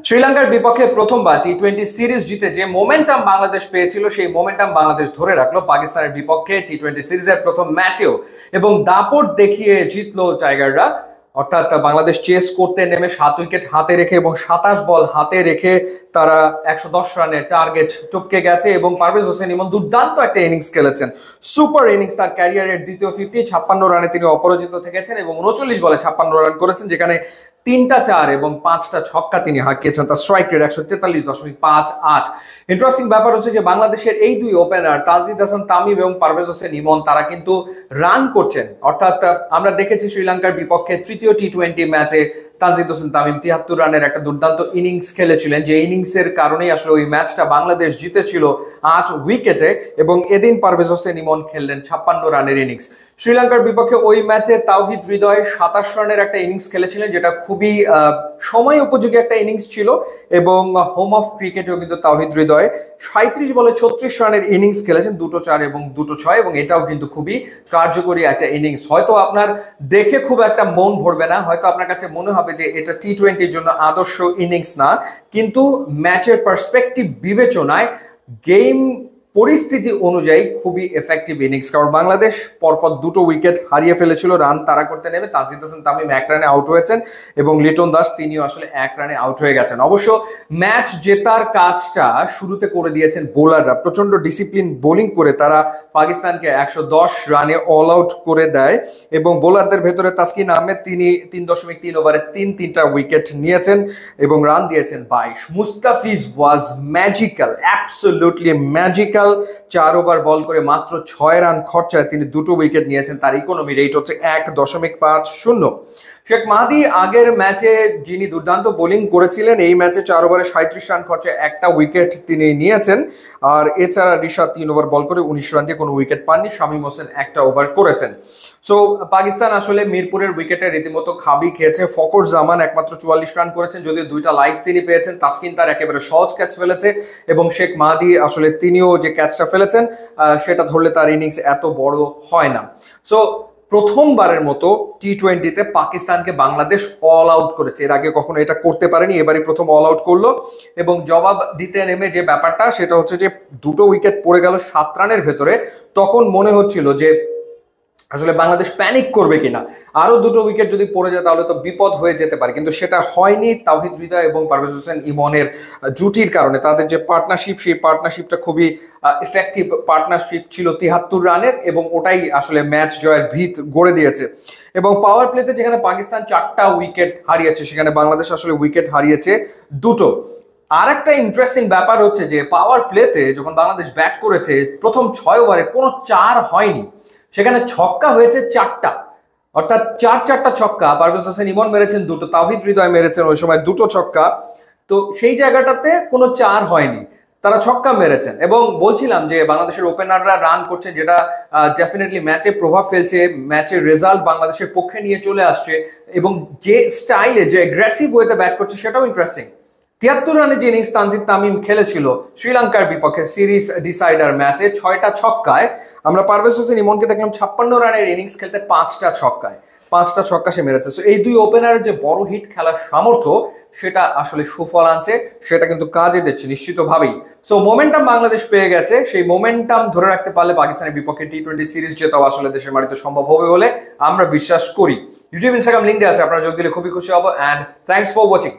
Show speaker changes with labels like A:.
A: শ্রীলঙ্কার বিপক্ষে প্রথমবার টি-20 সিরিজ জিতে যে মোমেন্টাম বাংলাদেশ পেয়েছিল সেই মোমেন্টাম বাংলাদেশ ধরে রাখলো পাকিস্তানের বিপক্ষে টি-20 সিরিজের প্রথম ম্যাচেও এবং দাপট দেখিয়ে জিতলো টাইগাররা। অর্থাৎ বাংলাদেশ চেস করতে নেমে 7 উইকেট হাতে রেখে এবং 27 বল হাতে রেখে তারা 110 রানের টার্গেট টপকে গেছে এবং পারভেজ হোসেন ইমন দুর্দান্ত একটা ইনিংস খেলেছেন, সুপার ইনিংস। তার ক্যারিয়ারের দ্বিতীয় 50, 56 রানে তিনি অপরাজিত থেকেছেন এবং 39 বলে 56 রান করেছেন, যেখানে 3টা 4 এবং 5টা ছক্কা তিনি হাঁকিয়েছেন। তার স্ট্রাইক রেট 143.58। ইন্টারেস্টিং ব্যাপার হচ্ছে যে বাংলাদেশের এই দুই ওপেনার তানজিদ হাসান তামিম এবং পারভেজ হোসেন ইমন তারা কিন্তু রান করছেন। অর্থাৎ আমরা দেখেছি শ্রীলঙ্কার বিপক্ষে তৃতীয় টি-20 ম্যাচে তানজিদ হাসান তামিম 73 রানের একটা দুর্দান্ত ইনিংস খেলেছিলেন, যে ইনিংসের কারণেই আসলে ওই ম্যাচটা বাংলাদেশ জিতেছিল 8 উইকেটে এবং এদিন পারভেজ হোসেন ইমন খেললেন 56 রানের ইনিংস। শ্রীলঙ্কার বিপক্ষে ওই ম্যাচে তাওহিদ হৃদয় 27 রানের একটা ইনিংস খেলেছিলেন, যেটা খুবই সময় উপযোগী একটা ইনিংস ছিল এবং হোম অফ ক্রিকেটেও কিন্তু তাওহিদ হৃদয় 37 বলে 36 রানের ইনিংস খেলেছেন, 2টো 4 এবং 2টো 6 এবং এটাও কিন্তু খুবই কার্যকরী একটা ইনিংস। হয়তো আপনার দেখে খুব একটা মন ভরবে না, হয়তো আপনার কাছে মনে হবে যে এটা টি-20-র জন্য আদর্শ ইনিংস না, কিন্তু ম্যাচের পার্সপেক্টিভ বিবেচনায় গেম পরিস্থিতি অনুযায়ী খুবই এফেক্টিভ ইনিংস। কারণ বাংলাদেশ পরপর 2টো উইকেট হারিয়ে ফেলেছিল রান তাড়া করতে নেমে। তানজিদ হাসান তামিম 1 রানে আউট হয়েছেন এবং লিটন দাস তিনিও আসলে 1 রানে আউট হয়ে গেছেন। অবশ্য ম্যাচ জেতার কাজটা শুরুতে করে দিয়েছেন বোলাররা, প্রচন্ড ডিসিপ্লিন বোলিং করে তারা পাকিস্তানকে 110 রানে অল আউট করে দেয় এবং বোলারদের ভেতরে তাসকিন আহমেদ তিনি 3.3 ওভারে 3টা উইকেট নিয়েছেন এবং রান দিয়েছেন 22। মুস্তাফিজ ওয়াজ ম্যাজিক্যাল, অ্যাবসলিউটলি ম্যাজিক্যাল। 4 ওভার বল করে মাত্র 6 রান খরচায় তিনি 2টো উইকেট নিয়েছেন। তার ইকোনমি রেট হচ্ছে 1.50। শেখ মাহদি আগের ম্যাচে যিনি দুর্দান্ত বোলিং করেছিলেন, এই ম্যাচে 4 ওভারে 37 রান খরচায় একটা উইকেট তিনি নিয়েছেন। আর এছাড়া রিশাদ 3 ওভার বল করে 19 রান দিয়ে কোনো উইকেট পাননি। শামীম হোসেন একটা ওভার করেছেন। সো পাকিস্তান আসলে মিরপুরের উইকেটে রীতিমতো খাবি খেয়েছে। ফকর জামান একমাত্র 44 রান করেছেন, যদিও 2টা লাইফ তিনি পেয়েছেন। তাসকিন তার একেবারে সহজ ক্যাচ ফেলেছে এবং শেখ মাহদি আসলে তিনিও যে ক্যাচটা ফেলেছেন সেটা ধরলে তার ইনিংস এত বড় হয় না। সো প্রথমবারের মতো টি-20-তে পাকিস্তানকে বাংলাদেশ অল আউট করেছে, এর আগে কখনো এটা করতে পারেনি, এবারই প্রথম অল আউট করলো এবং জবাব দিতে নেমে যে ব্যাপারটা সেটা হচ্ছে যে 2টো উইকেট পড়ে গেল 7 রানের ভেতরে। তখন মনে হচ্ছিল যে আসলে বাংলাদেশ প্যানিক করবে কিনা, আরো 2টো উইকেট যদি পড়ে যায় তাহলে তো বিপদ হয়ে যেতে পারে, কিন্তু সেটা হয়নি। তাওহিদ হৃদয় এবং পারভেজ হোসেন ইমনের জুটির কারণে তাদের যে পার্টনারশিপ, সেই পার্টনারশিপটা খুবই ইফেক্টিভ পার্টনারশিপ ছিল 73 রানের এবং ওটাই আসলে ম্যাচ জয়ের ভিত গড়ে দিয়েছে। এবং পাওয়ার প্লেতে যেখানে পাকিস্তান 4টা উইকেট হারিয়েছে, সেখানে বাংলাদেশ আসলে উইকেট হারিয়েছে 2টো। আর একটা ইন্টারেস্টিং ব্যাপার হচ্ছে যে পাওয়ার প্লেতে যখন বাংলাদেশ ব্যাট করেছে প্রথম 6 ওভারে কোনো 4 হয়নি, সেখানে ছক্কা হয়েছে 4টা, অর্থাৎ 4টা ছক্কা। পারভেজ হোসেন ইমন মেরেছেন 2টো, তাওহিদ হৃদয় মেরেছেন ওই সময় 2টো ছক্কা। তো সেই জায়গাটাতে কোনো 4 হয়নি, তারা ছক্কা মেরেছেন। এবং বলছিলাম যে বাংলাদেশের ওপেনাররা রান করছে, যেটা ডেফিনেটলি ম্যাচে প্রভাব ফেলছে, ম্যাচের রেজাল্ট বাংলাদেশের পক্ষে নিয়ে চলে আসছে এবং যে স্টাইলে যে অ্যাগ্রেসিভ ওয়েতে ব্যাট করছে সেটাও ইন্টারেস্টিং। 73 রানে যে ইনিংস তানজিদ তামিম খেলেছিল শ্রীলঙ্কার বিপক্ষে সিরিজ ডিসাইডার ম্যাচে 6টা ছক্কায়, আমরা পারভেজ হোসেন ইমনকে দেখলাম 56 রানের ইনিংস খেলতে 5টা ছক্কায়, 5টা ছক্কা সে মেরেছে। সো এই দুই ওপেনারের যে বড় হিট খেলার সামর্থ্য সেটা আসলে সুফল আনছে, সেটা কিন্তু কাজে দিচ্ছে নিশ্চিতভাবেই। সো মোমেন্টাম বাংলাদেশ পেয়ে গেছে, সেই মোমেন্টাম ধরে রাখতে পারলে পাকিস্তানের বিপক্ষে টি-20 সিরিজ জেতাও আসলে দেশের মাটিতে সম্ভব হবে বলে আমরা বিশ্বাস করি। ইউটিউব ইনস্টাগ্রাম লিঙ্ক দেওয়া আছে, আপনারা যোগ দিলে খুবই খুশি হব। And thanks for watching.